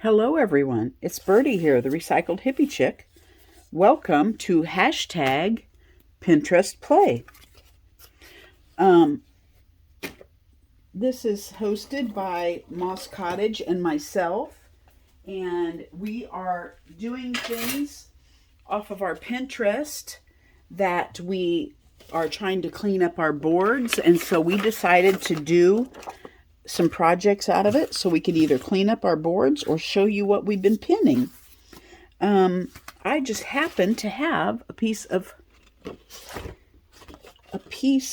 Hello everyone, it's Birdie here, the Recycled Hippie Chick. Welcome to hashtag Pinterest Play. This is hosted by Moss Cottage and myself, and we are doing things off of our Pinterest that we are trying to clean up our boards, and so we decided to do some projects out of it so we could either clean up our boards or show you what we've been pinning. I just happened to have a piece of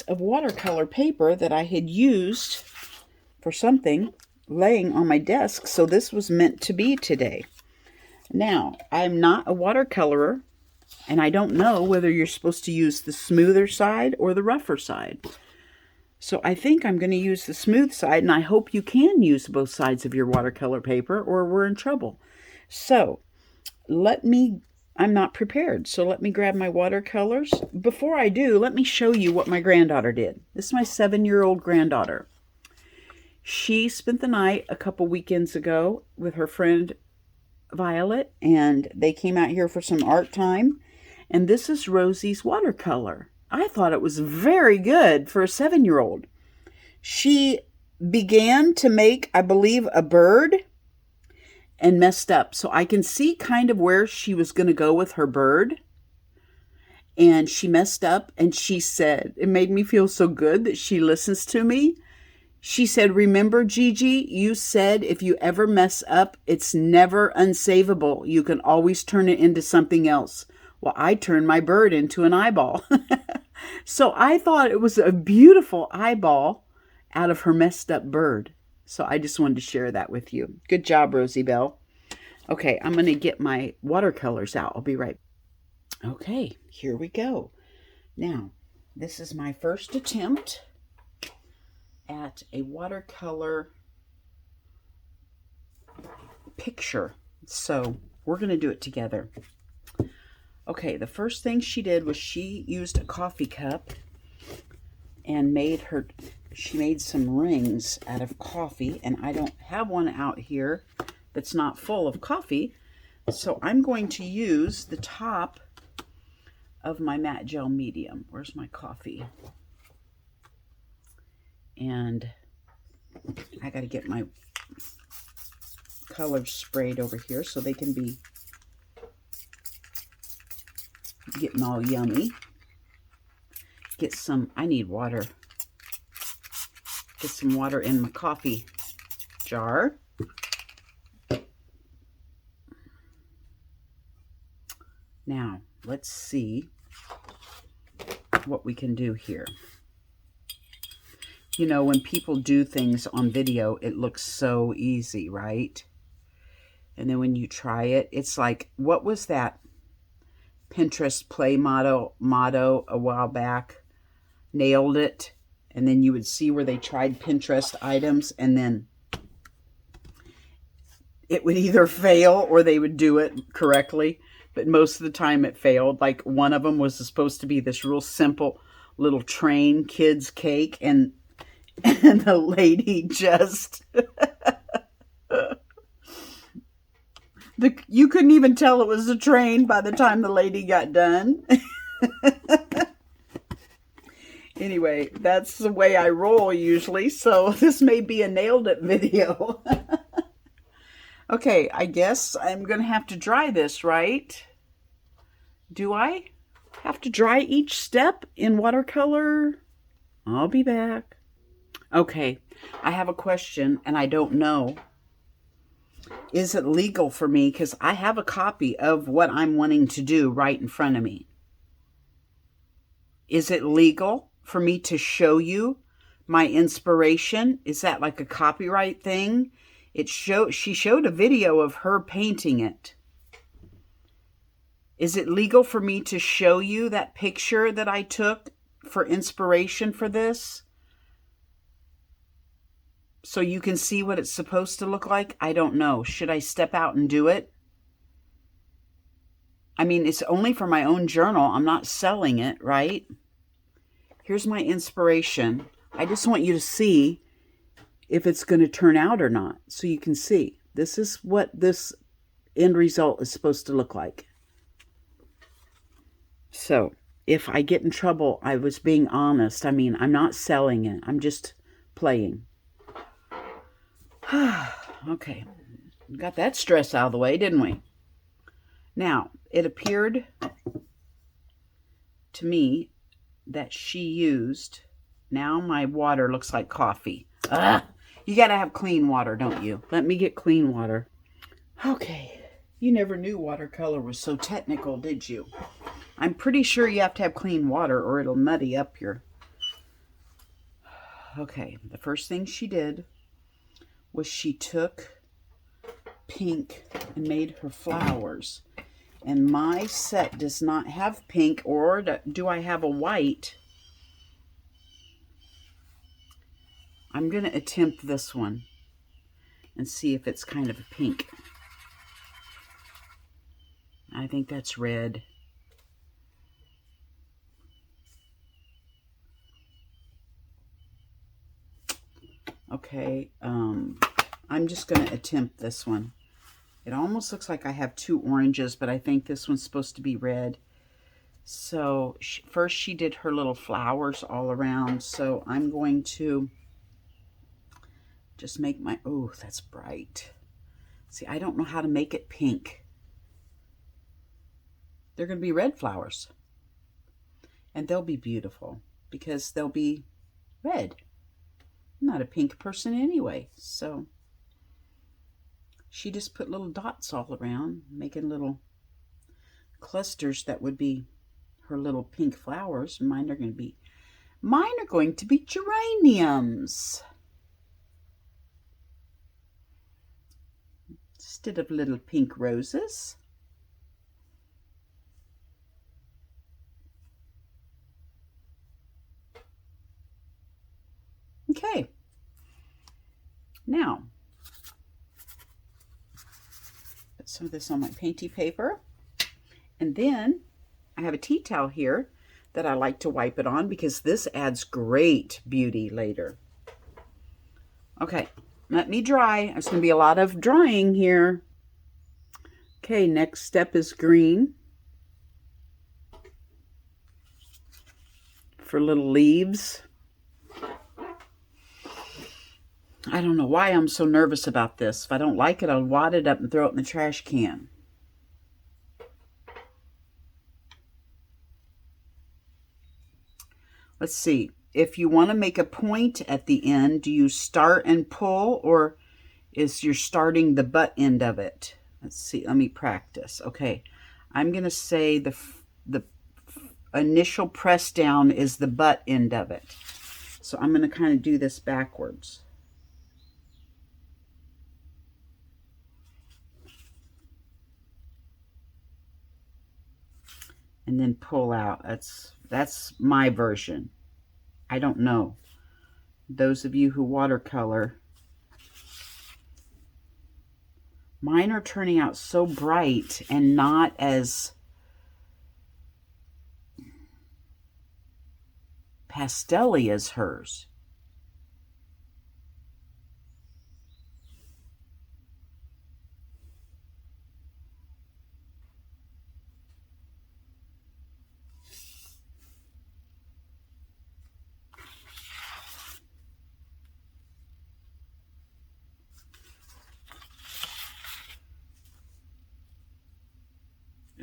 watercolor paper that I had used for something laying on my desk, so this was meant to be today. Now, I'm not a watercolorer, and I don't know whether you're supposed to use the smoother side or the rougher side. So I think I'm going to use the smooth side, and I hope you can use both sides of your watercolor paper or we're in trouble. So I'm not prepared, so let me grab my watercolors. Before I do, let me show you what my granddaughter did. This is my 7-year-old granddaughter. She spent the night a couple weekends ago with her friend Violet, and they came out here for some art time. And this is Rosie's watercolor. I thought it was very good for a 7-year-old. She began to make, I believe, a bird and messed up. So I can see kind of where she was going to go with her bird. And she messed up, and she said, it made me feel so good that she listens to me. She said, "Remember, Gigi, you said if you ever mess up, it's never unsavable. You can always turn it into something else." Well, I turned my bird into an eyeball. So I thought it was a beautiful eyeball out of her messed up bird. So I just wanted to share that with you. Good job, Rosie Bell. Okay, I'm going to get my watercolors out. I'll be right back. Okay, here we go. Now, this is my first attempt at a watercolor picture. So we're going to do it together. Okay, the first thing she did was she used a coffee cup and she made some rings out of coffee, and I don't have one out here that's not full of coffee, so I'm going to use the top of my matte gel medium. Where's my coffee? And I got to get my colors sprayed over here so they can be getting all yummy. I need water. Get some water in my coffee jar. Now, let's see what we can do here. You know, when people do things on video, it looks so easy, right? And then when you try it, it's like, what was that Pinterest Play motto a while back? Nailed it. And then you would see where they tried Pinterest items, and then it would either fail or they would do it correctly. But most of the time it failed. Like one of them was supposed to be this real simple little train kids cake, and the lady just you couldn't even tell it was a train by the time the lady got done. Anyway, that's the way I roll usually, so this may be a nailed it video. Okay, I guess I'm going to have to dry this, right? Do I have to dry each step in watercolor? I'll be back. Okay, I have a question, and I don't know. Is it legal for me? Because I have a copy of what I'm wanting to do right in front of me. Is it legal for me to show you my inspiration? Is that like a copyright thing? She showed a video of her painting it. Is it legal for me to show you that picture that I took for inspiration for this, so you can see what it's supposed to look like? I don't know. Should I step out and do it? I mean, it's only for my own journal. I'm not selling it, right? Here's my inspiration. I just want you to see if it's going to turn out or not, so you can see. This is what this end result is supposed to look like. So if I get in trouble, I was being honest. I mean, I'm not selling it. I'm just playing. Okay. Got that stress out of the way, didn't we? Now, it appeared to me that she used, now my water looks like coffee. You got to have clean water, don't you? Let me get clean water. Okay. You never knew watercolor was so technical, did you? I'm pretty sure you have to have clean water or it'll muddy up your... Okay, the first thing she did was she took pink and made her flowers. And my set does not have pink, or do I have a white? I'm going to attempt this one and see if it's kind of a pink. I think that's red. Okay, I'm just going to attempt this one. It almost looks like I have two oranges, but I think this one's supposed to be red. So first she did her little flowers all around. So I'm going to just make my, oh, that's bright. See, I don't know how to make it pink. They're going to be red flowers. And they'll be beautiful because they'll be red. I'm not a pink person anyway, so she just put little dots all around, making little clusters that would be her little pink flowers. Mine are going to be geraniums instead of little pink roses. Okay, now put some of this on my painty paper, and then I have a tea towel here that I like to wipe it on because this adds great beauty later. Okay, let me dry. There's going to be a lot of drying here. Okay, next step is green for little leaves. I don't know why I'm so nervous about this. If I don't like it, I'll wad it up and throw it in the trash can. Let's see. If you want to make a point at the end, do you start and pull, or is you're starting the butt end of it? Let's see. Let me practice. Okay. I'm going to say the initial press down is the butt end of it. So I'm going to kind of do this backwards. And then pull out. That's my version. I don't know. Those of you who watercolor, mine are turning out so bright and not as pastel-y as hers.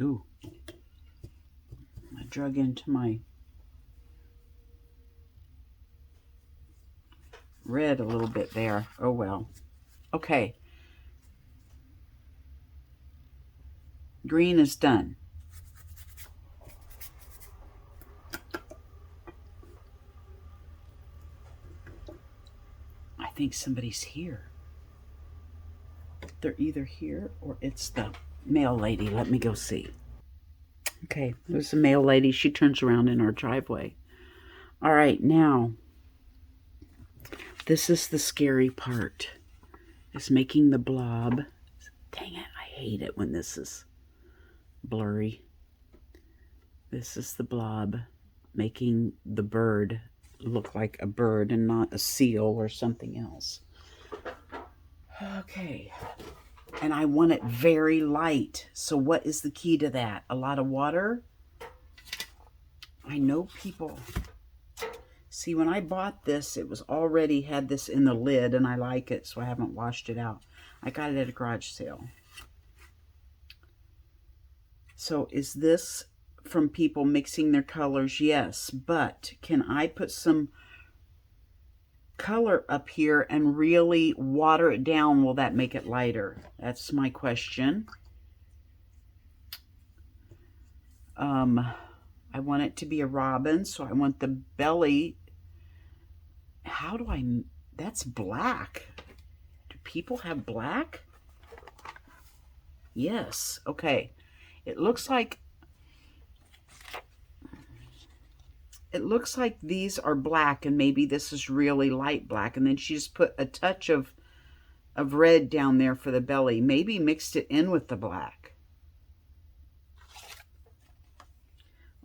Ooh, I drug into my red a little bit there. Oh well. Okay. Green is done. I think somebody's here. They're either here or it's the mail lady. Let me go see. Okay, there's the mail lady. She turns around in our driveway. All right, now, this is the scary part. Is making the blob. Dang it, I hate it when this is blurry. This is the blob, making the bird look like a bird and not a seal or something else. Okay. And I want it very light. So what is the key to that? A lot of water? I know people... See, when I bought this, it was already had this in the lid, and I like it, so I haven't washed it out. I got it at a garage sale. So is this from people mixing their colors? Yes, but can I put some color up here and really water it down? Will that make it lighter? That's my question. I want it to be a robin, so I want the belly. How do I... That's black. Do people have black? Yes. Okay. It looks like these are black, and maybe this is really light black, and then she just put a touch of red down there for the belly. Maybe mixed it in with the black.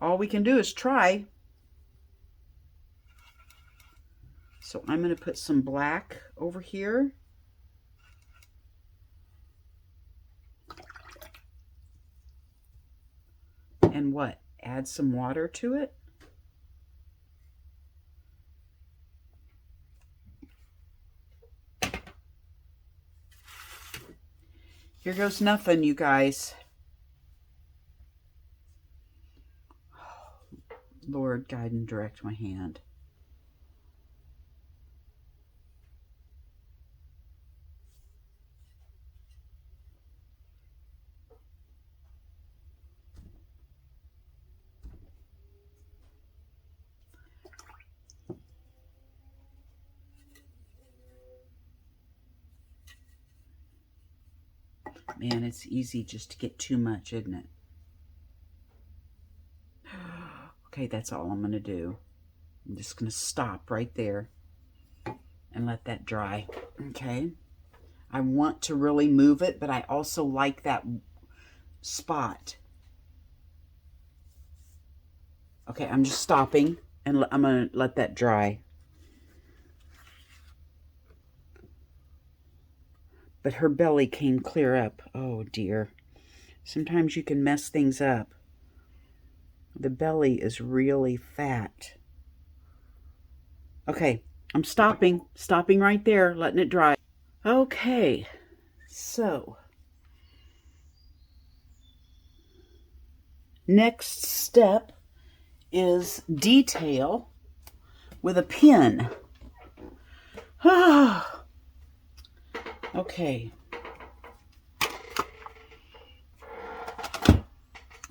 All we can do is try. So I'm going to put some black over here. And what? Add some water to it? Here goes nothing, you guys. Lord, guide and direct my hand. Man, it's easy just to get too much, isn't it? Okay, that's all I'm going to do. I'm just going to stop right there and let that dry. Okay. I want to really move it, but I also like that spot. Okay, I'm just stopping, and I'm going to let that dry. But her belly came clear up. Oh, dear. Sometimes you can mess things up. The belly is really fat. Okay, I'm stopping right there, letting it dry. Okay, so next step is detail with a pen. Okay.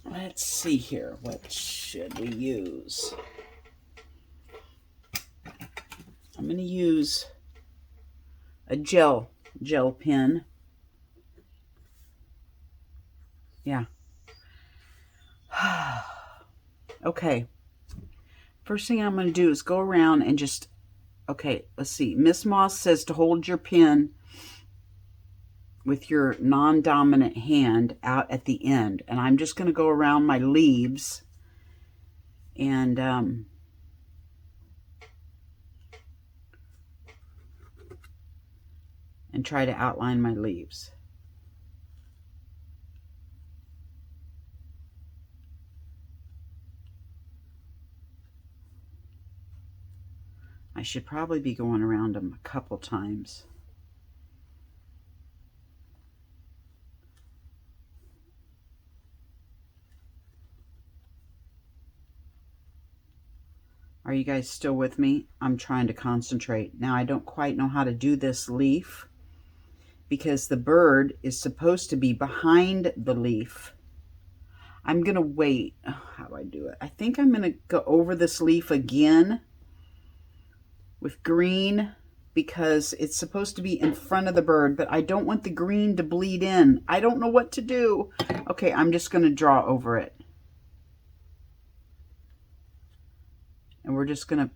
Let's see here. What should we use? I'm going to use a gel pen. Yeah. Okay. First thing I'm going to do is go around and just... Okay, let's see. Miss Moss says to hold your pen with your non-dominant hand out at the end. And I'm just going to go around my leaves and try to outline my leaves. I should probably be going around them a couple times. Are you guys still with me? I'm trying to concentrate. Now, I don't quite know how to do this leaf because the bird is supposed to be behind the leaf. I'm going to wait. Oh, how do I do it? I think I'm going to go over this leaf again with green because it's supposed to be in front of the bird, but I don't want the green to bleed in. I don't know what to do. Okay, I'm just going to draw over it. And we're just going to...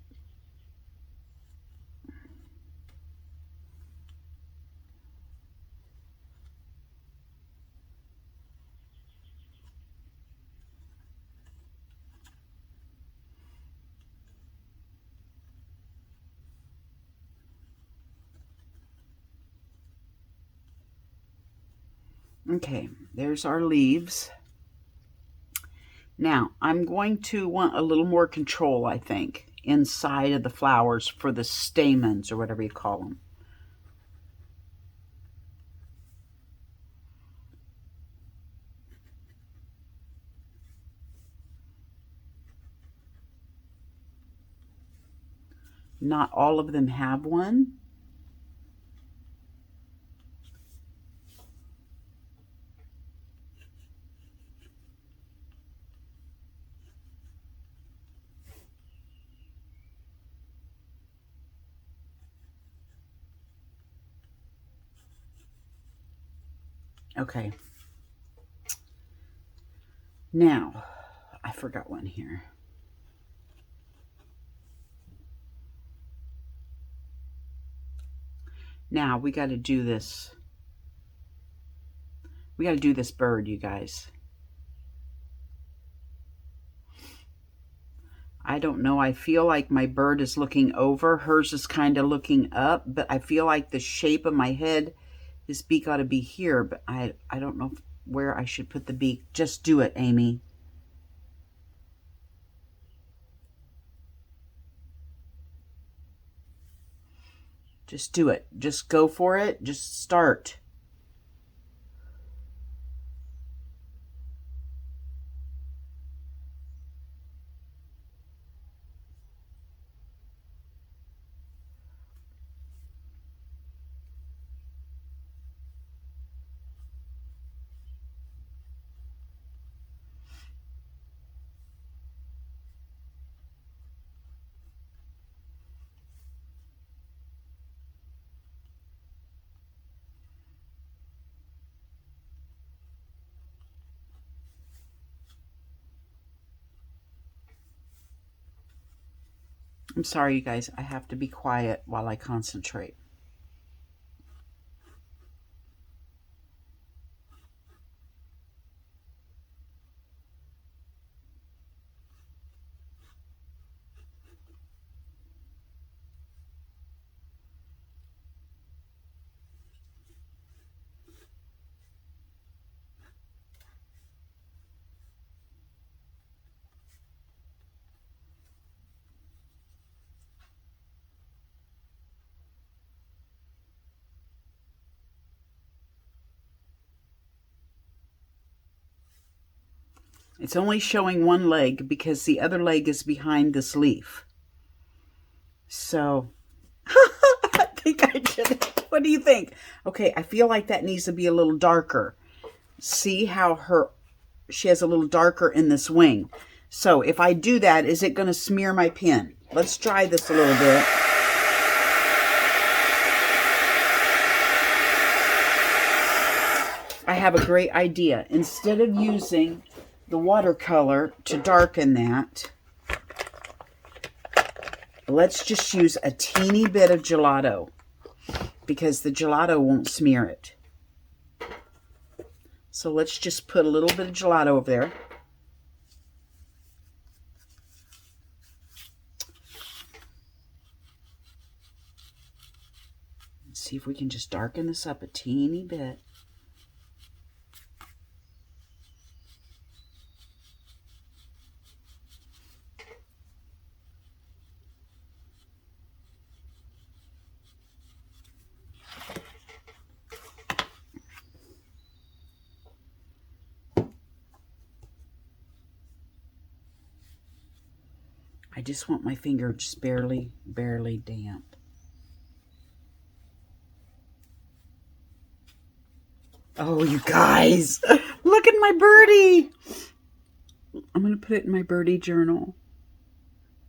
Okay, there's our leaves. Now, I'm going to want a little more control, I think, inside of the flowers for the stamens, or whatever you call them. Not all of them have one. Okay. Now, I forgot one here. Now, we got to do this. We got to do this bird, you guys. I don't know. I feel like my bird is looking over. Hers is kind of looking up, but I feel like the shape of my head, his beak ought to be here, but I don't know where I should put the beak. Just do it, Amy. Just do it. Just go for it. Just start. I'm sorry, you guys. I have to be quiet while I concentrate. It's only showing one leg because the other leg is behind this leaf. So, I think I did it. What do you think? Okay, I feel like that needs to be a little darker. See how she has a little darker in this wing. So if I do that, is it going to smear my pen? Let's try this a little bit. I have a great idea. Instead of using the watercolor to darken that, let's just use a teeny bit of gelato because the gelato won't smear it. So let's just put a little bit of gelato over there. Let's see if we can just darken this up a teeny bit. I just want my finger just barely damp. Oh, you guys, look at my birdie. I'm going to put it in my birdie journal.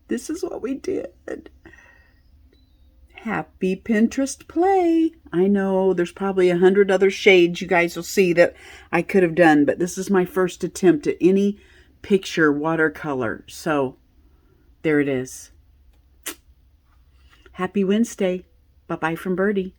This is what we did. Happy Pinterest play. I know there's probably 100 other shades you guys will see that I could have done, but this is my first attempt at any picture watercolor. So there it is. Happy Wednesday. Bye-bye from Birdie.